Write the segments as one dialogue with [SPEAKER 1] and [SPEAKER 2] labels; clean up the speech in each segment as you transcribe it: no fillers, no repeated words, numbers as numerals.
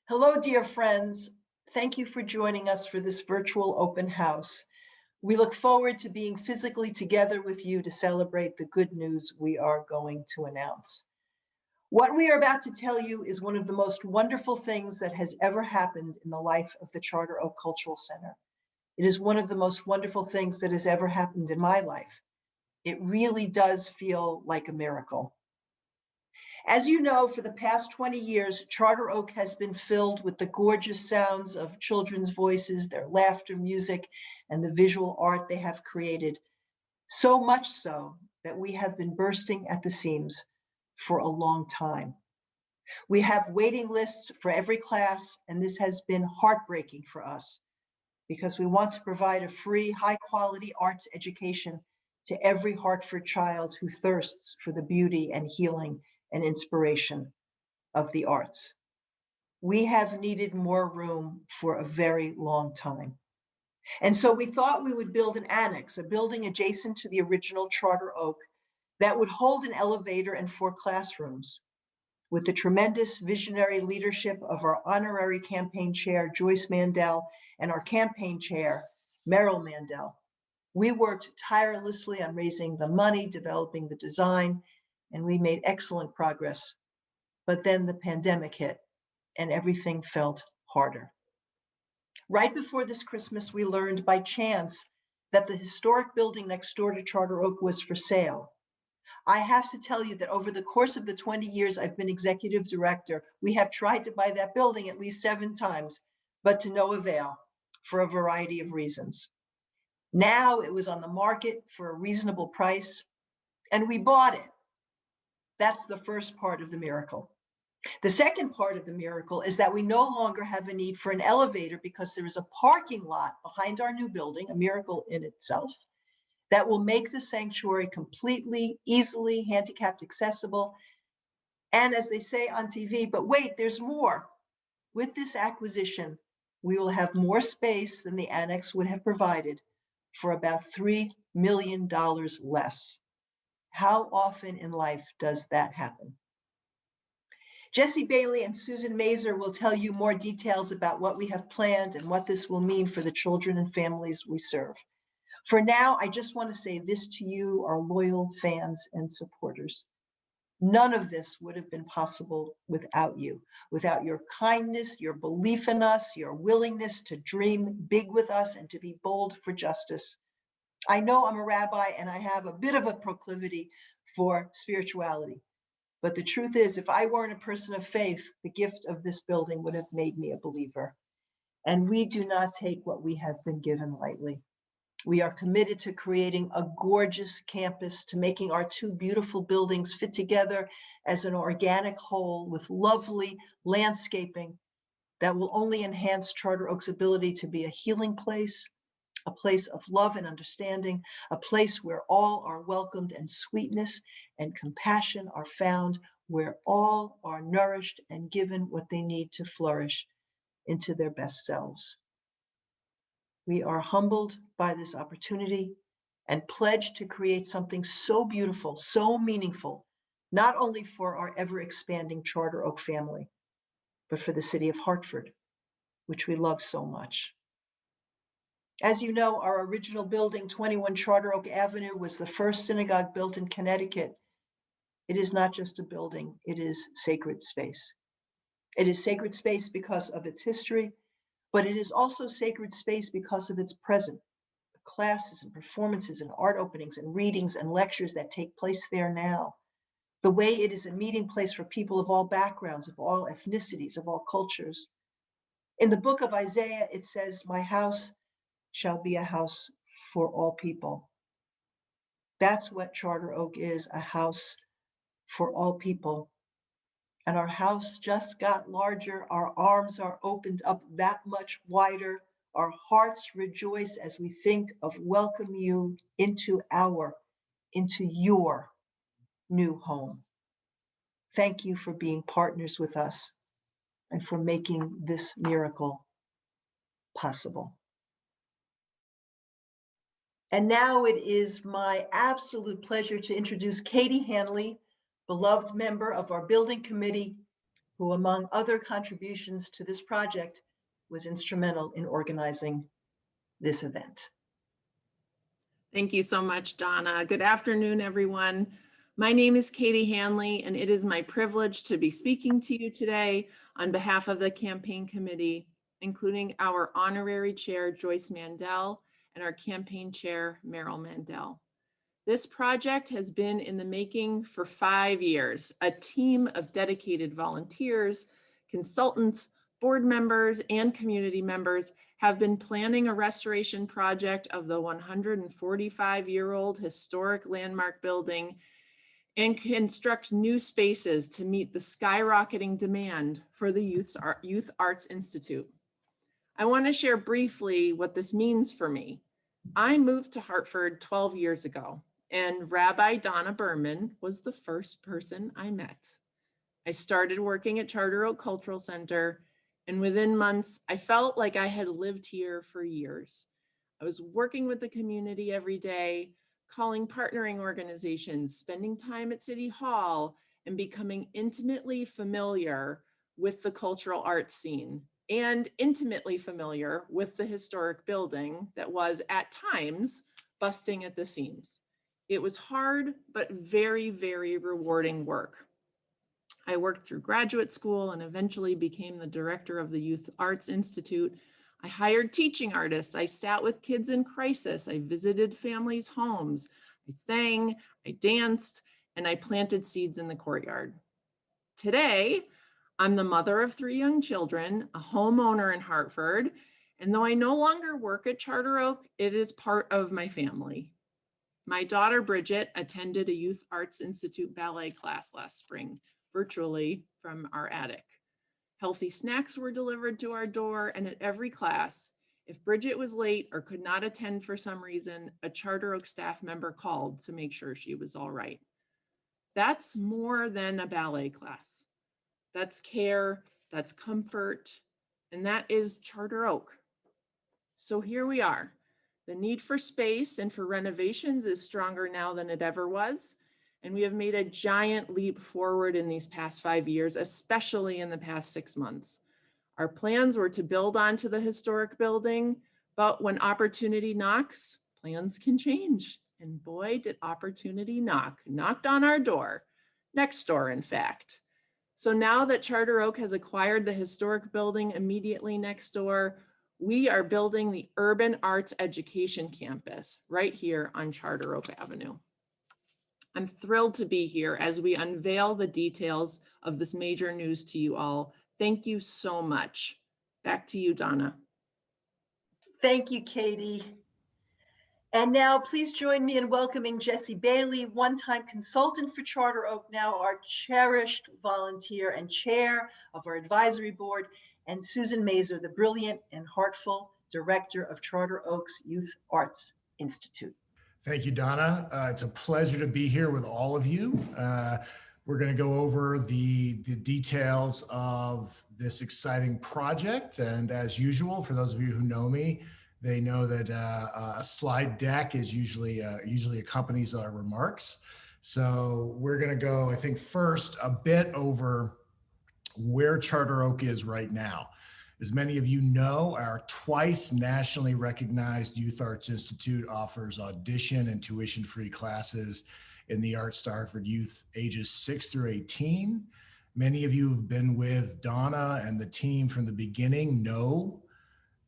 [SPEAKER 1] Hello, dear friends. Thank you for joining us for this virtual open house. We look forward to being physically together with you to celebrate the good news we are going to announce. What we are about to tell you is one of the most wonderful things that has ever happened in the life of the Charter Oak Cultural Center. It is one of the most wonderful things that has ever happened in my life. It really does feel like a miracle. As you know, for the past 20 years, Charter Oak has been filled with the gorgeous sounds of children's voices, their laughter, music, and the visual art they have created. So much so that we have been bursting at the seams for a long time. We have waiting lists for every class, and this has been heartbreaking for us because we want to provide a free, high-quality arts education to every Hartford child who thirsts for the beauty and healing and inspiration of the arts. We have needed more room for a very long time. And so we thought we would build an annex, a building adjacent to the original Charter Oak that would hold an elevator and 4 classrooms. With the tremendous visionary leadership of our honorary campaign chair, Joyce Mandel, and our campaign chair, Merrill Mandel, we worked tirelessly on raising the money, developing the design, and we made excellent progress. But then the pandemic hit and everything felt harder. Right before this Christmas, we learned by chance that the historic building next door to Charter Oak was for sale. I have to tell you that over the course of the 20 years I've been executive director, we have tried to buy that building at least 7 times, but to no avail for a variety of reasons. Now it was on the market for a reasonable price, and we bought it. That's the first part of the miracle. The second part of the miracle is that we no longer have a need for an elevator because there is a parking lot behind our new building, a miracle in itself, that will make the sanctuary completely, easily handicapped accessible. And as they say on TV, but wait, there's more. With this acquisition, we will have more space than the annex would have provided for about $3 million less. How often in life does that happen? Jesse Bailey and Susan Mazer will tell you more details about what we have planned and what this will mean for the children and families we serve. For now, I just want to say this to you, our loyal fans and supporters. None of this would have been possible without you, without your kindness, your belief in us, your willingness to dream big with us and to be bold for justice. I know I'm a rabbi and I have a bit of a proclivity for spirituality. But the truth is, if I weren't a person of faith, the gift of this building would have made me a believer. And we do not take what we have been given lightly. We are committed to creating a gorgeous campus, to making our 2 beautiful buildings fit together as an organic whole with lovely landscaping that will only enhance Charter Oak's ability to be a healing place, a place of love and understanding, a place where all are welcomed and sweetness and compassion are found, where all are nourished and given what they need to flourish into their best selves. We are humbled by this opportunity and pledged to create something so beautiful, so meaningful, not only for our ever-expanding Charter Oak family, but for the city of Hartford, which we love so much. As you know, our original building, 21 Charter Oak Avenue, was the first synagogue built in Connecticut. It is not just a building, it is sacred space. It is sacred space because of its history, but it is also sacred space because of its present. The classes and performances and art openings and readings and lectures that take place there now. The way it is a meeting place for people of all backgrounds, of all ethnicities, of all cultures. In the book of Isaiah, it says, "My house shall be a house for all people." That's what Charter Oak is, a house for all people. And our house just got larger. Our arms are opened up that much wider. Our hearts rejoice as we think of welcome you into your new home. Thank you for being partners with us and for making this miracle possible. And now it is my absolute pleasure to introduce Katie Hanley, beloved member of our building committee, who, among other contributions to this project, was instrumental in organizing this event.
[SPEAKER 2] Thank you so much, Donna. Good afternoon, everyone. My name is Katie Hanley, and it is my privilege to be speaking to you today on behalf of the campaign committee, including our honorary chair, Joyce Mandel, and our campaign chair, Meryl Mandel. This project has been in the making for 5 years. A team of dedicated volunteers, consultants, board members, and community members have been planning a restoration project of the 145-year-old historic landmark building and construct new spaces to meet the skyrocketing demand for the Youth Arts Institute. I want to share briefly what this means for me. I moved to Hartford 12 years ago, and Rabbi Donna Berman was the first person I met. I started working at Charter Oak Cultural Center, and within months, I felt like I had lived here for years. I was working with the community every day, calling partnering organizations, spending time at City Hall, and becoming intimately familiar with the cultural arts scene and intimately familiar with the historic building that was at times busting at the seams. It was hard, but very, very rewarding work. I worked through graduate school and eventually became the director of the Youth Arts Institute. I hired teaching artists. I sat with kids in crisis. I visited families' homes. I sang, I danced, and I planted seeds in the courtyard. Today, I'm the mother of 3 young children, a homeowner in Hartford, and though I no longer work at Charter Oak, it is part of my family. My daughter, Bridget, attended a Youth Arts Institute ballet class last spring, virtually from our attic. Healthy snacks were delivered to our door, and at every class, if Bridget was late or could not attend for some reason, a Charter Oak staff member called to make sure she was all right. That's more than a ballet class. That's care, that's comfort, and that is Charter Oak. So here we are. The need for space and for renovations is stronger now than it ever was. And we have made a giant leap forward in these past 5 years, especially in the past 6 months. Our plans were to build onto the historic building, but when opportunity knocks, plans can change. And boy, did opportunity knocked on our door, next door, in fact. So now that Charter Oak has acquired the historic building immediately next door, we are building the Urban Arts Education Campus right here on Charter Oak Avenue. I'm thrilled to be here as we unveil the details of this major news to you all. Thank you so much. Back to you, Donna.
[SPEAKER 1] Thank you, Katie. And now please join me in welcoming Jessie Bailey, one-time consultant for Charter Oak, now our cherished volunteer and chair of our advisory board, and Susan Mazer, the brilliant and heartful director of Charter Oak's Youth Arts Institute.
[SPEAKER 3] Thank you, Donna. It's a pleasure to be here with all of you. We're going to go over the details of this exciting project. And as usual, for those of you who know me, they know that a slide deck is usually accompanies our remarks. So we're going to go, I think, first a bit over where Charter Oak is right now. As many of you know, our twice nationally recognized Youth Arts Institute offers audition and tuition-free classes in the Arts to Hartford youth ages 6 through 18. Many of you who've been with Donna and the team from the beginning know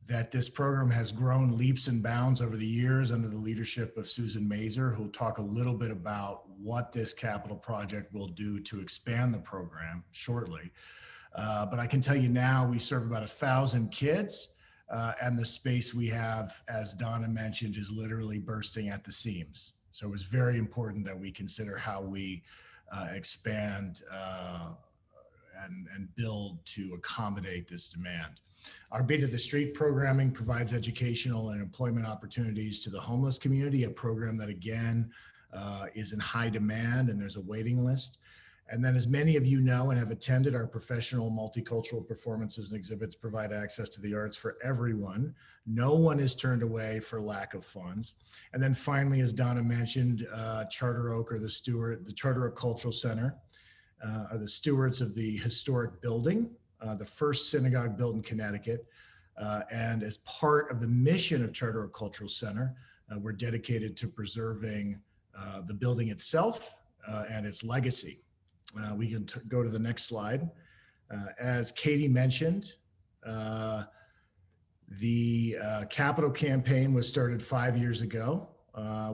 [SPEAKER 3] that this program has grown leaps and bounds over the years under the leadership of Susan Mazer, who'll talk a little bit about what this capital project will do to expand the program shortly. But I can tell you now, we serve about 1,000 kids, and the space we have, as Donna mentioned, is literally bursting at the seams. So it was very important that we consider how we expand and build to accommodate this demand. Our Beat of the Street programming provides educational and employment opportunities to the homeless community, a program that again is in high demand and there's a waiting list. And then, as many of you know and have attended, our professional multicultural performances and exhibits provide access to the arts for everyone. No one is turned away for lack of funds. And then finally, as Donna mentioned, Charter Oak, or the Charter Oak Cultural Center, are the stewards of the historic building, the first synagogue built in Connecticut. And as part of the mission of Charter Oak Cultural Center, we're dedicated to preserving the building itself and its legacy. We can go to the next slide. As Katie mentioned, the capital campaign was started 5 years ago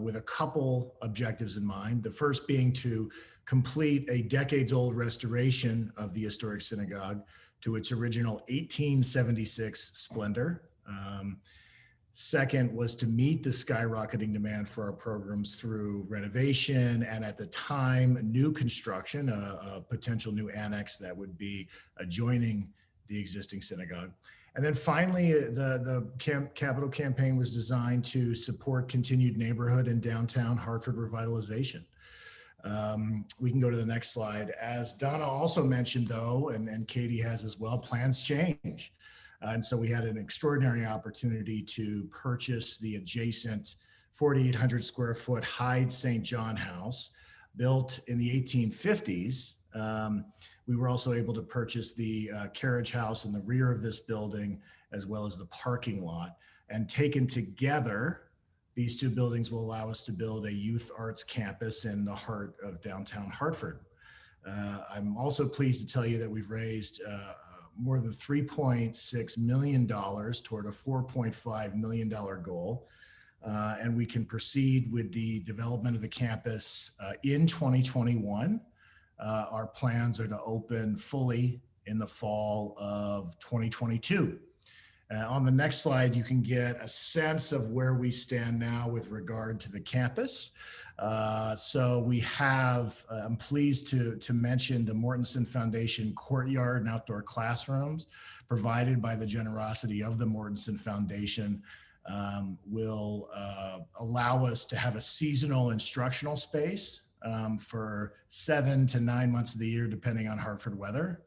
[SPEAKER 3] with a couple objectives in mind. The first being to complete a decades-old restoration of the historic synagogue to its original 1876 splendor. Second was to meet the skyrocketing demand for our programs through renovation and, at the time, new construction, a potential new annex that would be adjoining the existing synagogue. And then finally, the capital campaign was designed to support continued neighborhood and downtown Hartford revitalization. We can go to the next slide. As Donna also mentioned, though, and Katie has as well, plans change. And so we had an extraordinary opportunity to purchase the adjacent 4,800 square foot Hyde St. John house built in the 1850s. We were also able to purchase the carriage house in the rear of this building, as well as the parking lot. And taken together, these two buildings will allow us to build a youth arts campus in the heart of downtown Hartford. I'm also pleased to tell you that we've raised more than $3.6 million toward a $4.5 million goal. And we can proceed with the development of the campus in 2021. Our plans are to open fully in the fall of 2022. On the next slide, you can get a sense of where we stand now with regard to the campus. So we have, I'm pleased to mention the Mortensen Foundation courtyard and outdoor classrooms provided by the generosity of the Mortensen Foundation will allow us to have a seasonal instructional space for 7 to 9 months of the year, depending on Hartford weather.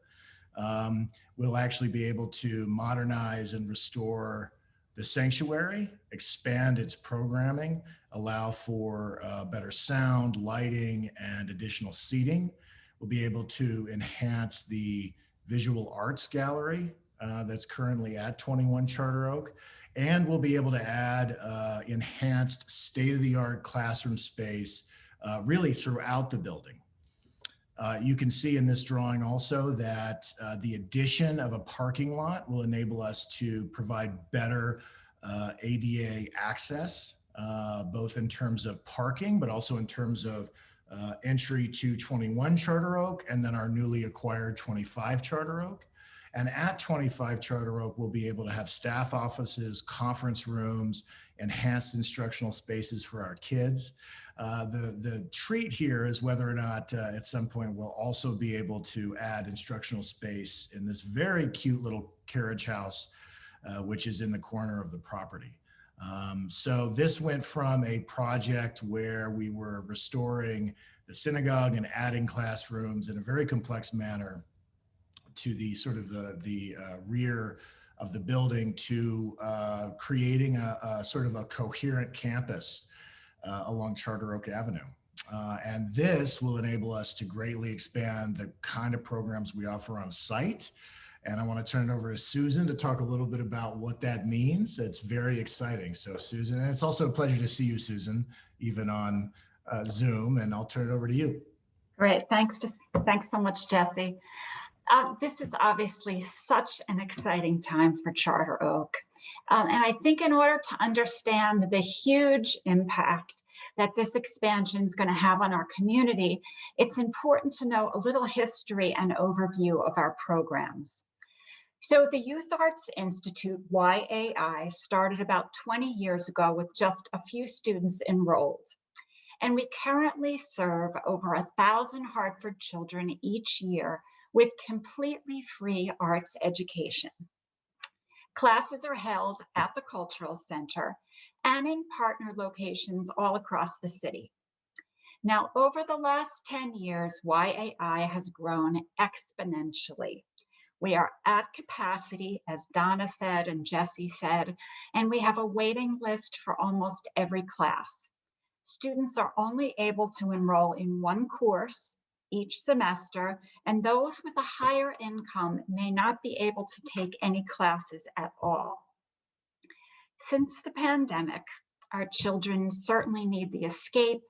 [SPEAKER 3] We'll actually be able to modernize and restore the sanctuary, expand its programming, allow for better sound, lighting, and additional seating. We'll be able to enhance the visual arts gallery that's currently at 21 Charter Oak, and we'll be able to add enhanced state-of-the-art classroom space really throughout the building. You can see in this drawing also that the addition of a parking lot will enable us to provide better ADA access, both in terms of parking, but also in terms of entry to 21 Charter Oak and then our newly acquired 25 Charter Oak. And at 25 Charter Oak, we'll be able to have staff offices, conference rooms, enhanced instructional spaces for our kids. The treat here is whether or not at some point we'll also be able to add instructional space in this very cute little carriage house, which is in the corner of the property. So this went from a project where we were restoring the synagogue and adding classrooms in a very complex manner to the sort of the rear of the building to creating a sort of a coherent campus along Charter Oak Avenue. And this will enable us to greatly expand the kind of programs we offer on site. And I want to turn it over to Susan to talk a little bit about what that means. It's very exciting. So Susan, and it's also a pleasure to see you, Susan, even on Zoom, and I'll turn it over to you.
[SPEAKER 4] Great, thanks so much, Jesse. This is obviously such an exciting time for Charter Oak. And I think in order to understand the huge impact that this expansion is going to have on our community, it's important to know a little history and overview of our programs. So the Youth Arts Institute, YAI, started about 20 years ago with just a few students enrolled. And we currently serve over 1,000 Hartford children each year with completely free arts education. Classes are held at the Cultural Center and in partner locations all across the city. Now, over the last 10 years, YAI has grown exponentially. We are at capacity, as Donna said and Jesse said, and we have a waiting list for almost every class. Students are only able to enroll in one course, each semester, and those with a higher income may not be able to take any classes at all. Since the pandemic, our children certainly need the escape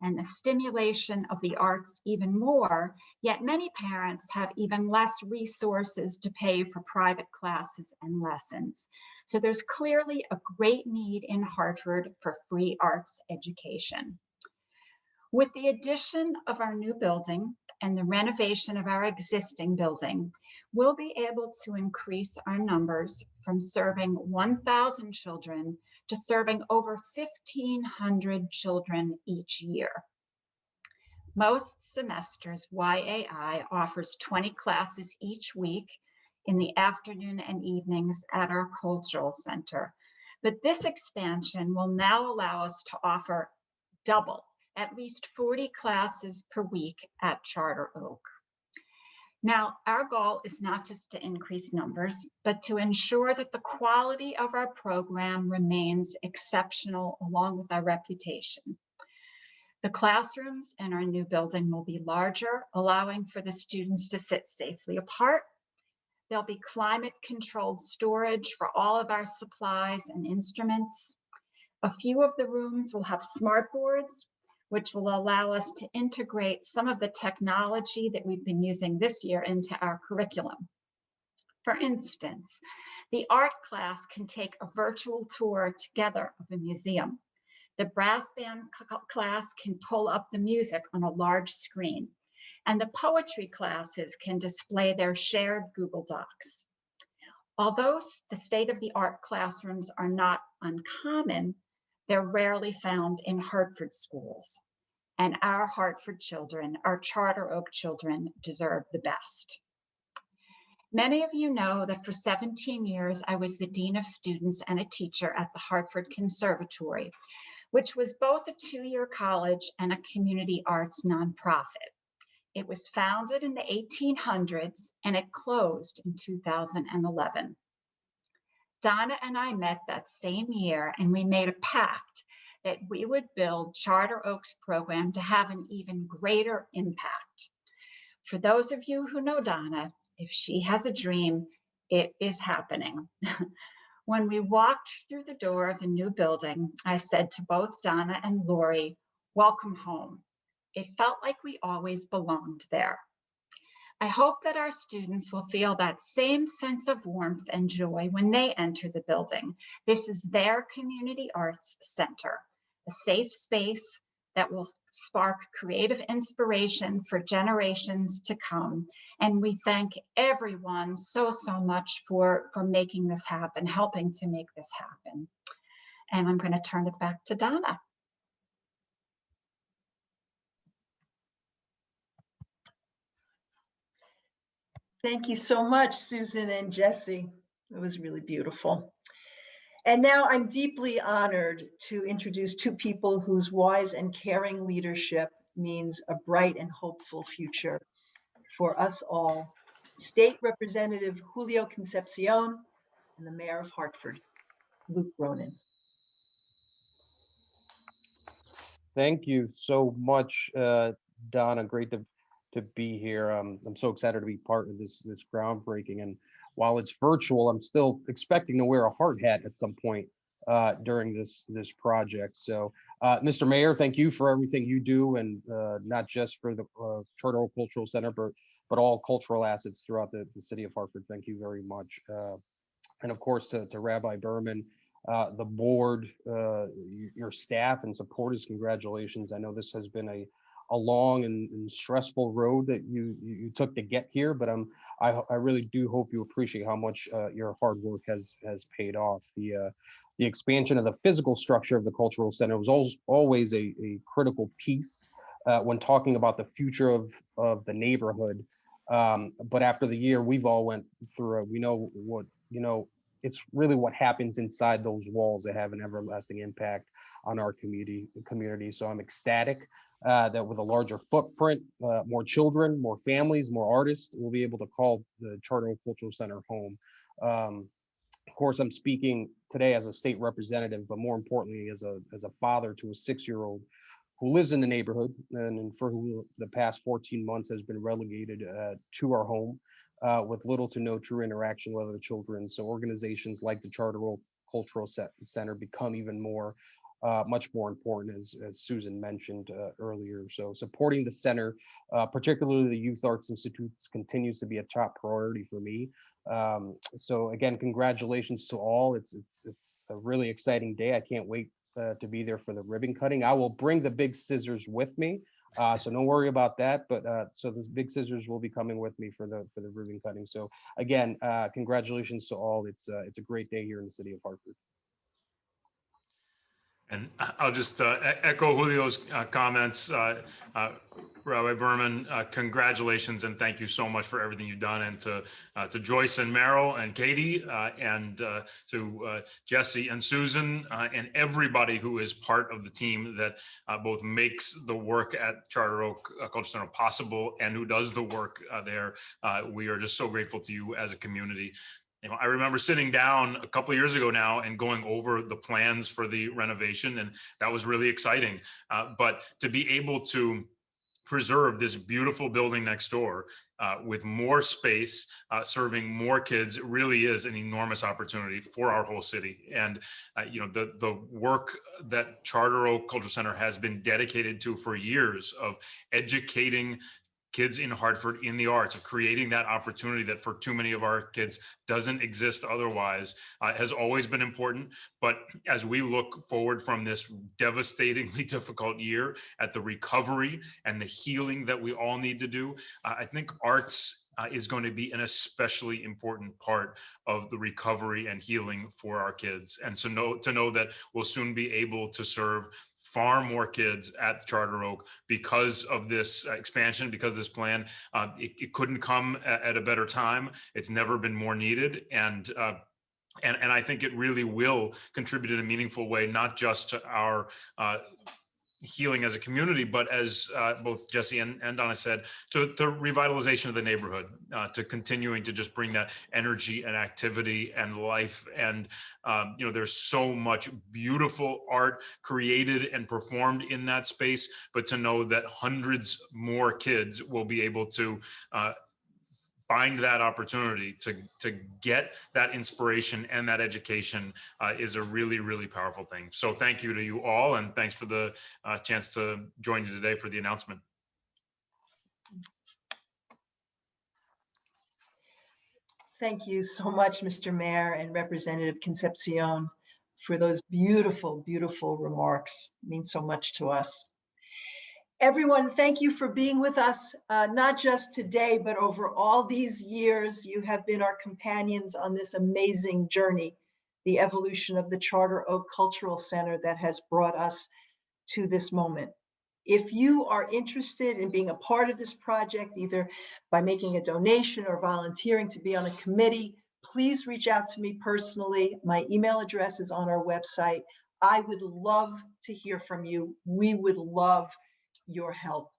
[SPEAKER 4] and the stimulation of the arts even more, yet many parents have even less resources to pay for private classes and lessons. So there's clearly a great need in Hartford for free arts education. With the addition of our new building and the renovation of our existing building, we'll be able to increase our numbers from serving 1,000 children to serving over 1,500 children each year. Most semesters, YAI offers 20 classes each week in the afternoon and evenings at our cultural center. But this expansion will now allow us to offer double, at least 40 classes per week at Charter Oak. Now, our goal is not just to increase numbers, but to ensure that the quality of our program remains exceptional along with our reputation. The classrooms in our new building will be larger, allowing for the students to sit safely apart. There'll be climate-controlled storage for all of our supplies and instruments. A few of the rooms will have smart boards, which will allow us to integrate some of the technology that we've been using this year into our curriculum. For instance, the art class can take a virtual tour together of a museum. The brass band class can pull up the music on a large screen, and the poetry classes can display their shared Google Docs. Although the state-of-the-art classrooms are not uncommon, they're rarely found in Hartford schools. And our Hartford children, our Charter Oak children, deserve the best. Many of you know that for 17 years, I was the Dean of Students and a teacher at the Hartford Conservatory, which was both a two-year college and a community arts nonprofit. It was founded in the 1800s and it closed in 2011. Donna and I met that same year and we made a pact that we would build Charter Oak's program to have an even greater impact. For those of you who know Donna, if she has a dream, it is happening. When we walked through the door of the new building, I said to both Donna and Lori, "Welcome home." It felt like we always belonged there. I hope that our students will feel that same sense of warmth and joy when they enter the building. This is their community arts center, a safe space that will spark creative inspiration for generations to come. And we thank everyone so much for making this happen, helping to make this happen. And I'm going to turn it back to Donna.
[SPEAKER 1] Thank you so much, Susan and Jesse. It was really beautiful. And now I'm deeply honored to introduce two people whose wise and caring leadership means a bright and hopeful future for us all. State Representative Julio Concepcion and the Mayor of Hartford, Luke Bronin.
[SPEAKER 5] Thank you so much, Donna. Great to be here. I'm so excited to be part of this groundbreaking. And while it's virtual, I'm still expecting to wear a hard hat at some point during this project. So, Mr. Mayor, thank you for everything you do, and not just for the Charter Oak Cultural Center, but all cultural assets throughout the city of Hartford. Thank you very much. And of course, to Rabbi Berman, the board, your staff and supporters, congratulations. I know this has been a long and stressful road that you took to get here, but I really do hope you appreciate how much your hard work has paid off. The expansion of the physical structure of the cultural center was always a critical piece when talking about the future of the neighborhood. But after the year we've all went through, we know it's really what happens inside those walls that have an everlasting impact on our community. So I'm ecstatic that with a larger footprint, more children, more families, more artists, we'll be able to call the Charter Oak Cultural Center home. Of course, I'm speaking today as a state representative, but more importantly, as a father to a 6-year-old who lives in the neighborhood and for who the past 14 months has been relegated to our home with little to no true interaction with other children. So organizations like the Charter Oak Cultural Center become even more much more important, as Susan mentioned earlier. So supporting the center, particularly the Youth Arts Institutes, continues to be a top priority for me. So again, congratulations to all. It's a really exciting day. I can't wait to be there for the ribbon cutting. I will bring the big scissors with me, so don't worry about that. But so the big scissors will be coming with me for the ribbon cutting. So again, congratulations to all. It's a great day here in the city of Hartford.
[SPEAKER 6] And I'll just echo Julio's comments. Rabbi Berman, congratulations and thank you so much for everything you've done, and to Joyce and Meryl and Katie and to Jesse and Susan and everybody who is part of the team that both makes the work at Charter Oak Cultural Center possible and who does the work there. We are just so grateful to you as a community. I remember sitting down a couple of years ago now and going over the plans for the renovation, and that was really exciting. But to be able to preserve this beautiful building next door with more space, serving more kids, really is an enormous opportunity for our whole city. And the work that Charter Oak Cultural Center has been dedicated to for years of educating kids in Hartford in the arts, of creating that opportunity that for too many of our kids doesn't exist otherwise, has always been important. But as we look forward from this devastatingly difficult year at the recovery and the healing that we all need to do, I think arts is going to be an especially important part of the recovery and healing for our kids. And so to know that we'll soon be able to serve far more kids at Charter Oak because of this expansion, because of this plan. It couldn't come at a better time. It's never been more needed. And I think it really will contribute in a meaningful way, not just to our healing as a community, but as both Jesse and Donna said, to the revitalization of the neighborhood, to continuing to just bring that energy and activity and life. And there's so much beautiful art created and performed in that space, but to know that hundreds more kids will be able to find that opportunity to get that inspiration and that education is a really, really powerful thing. So thank you to you all, and thanks for the chance to join you today for the announcement.
[SPEAKER 1] Thank you so much, Mr. Mayor and Representative Concepcion, for those beautiful, beautiful remarks. It means so much to us. Everyone, thank you for being with us, not just today, but over all these years. You have been our companions on this amazing journey, the evolution of the Charter Oak Cultural Center that has brought us to this moment. If you are interested in being a part of this project, either by making a donation or volunteering to be on a committee, please reach out to me personally. My email address is on our website. I would love to hear from you. We would love your help.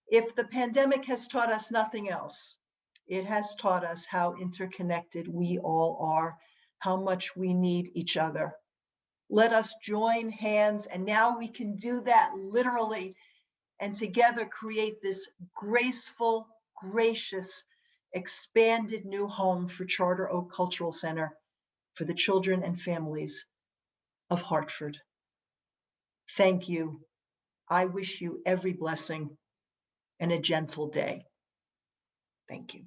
[SPEAKER 1] If the pandemic has taught us nothing else, it has taught us how interconnected we all are, how much we need each other. Let us join hands, and now we can do that literally, and together create this graceful, gracious, expanded new home for Charter Oak Cultural Center for the children and families of Hartford. Thank you. I wish you every blessing and a gentle day. Thank you.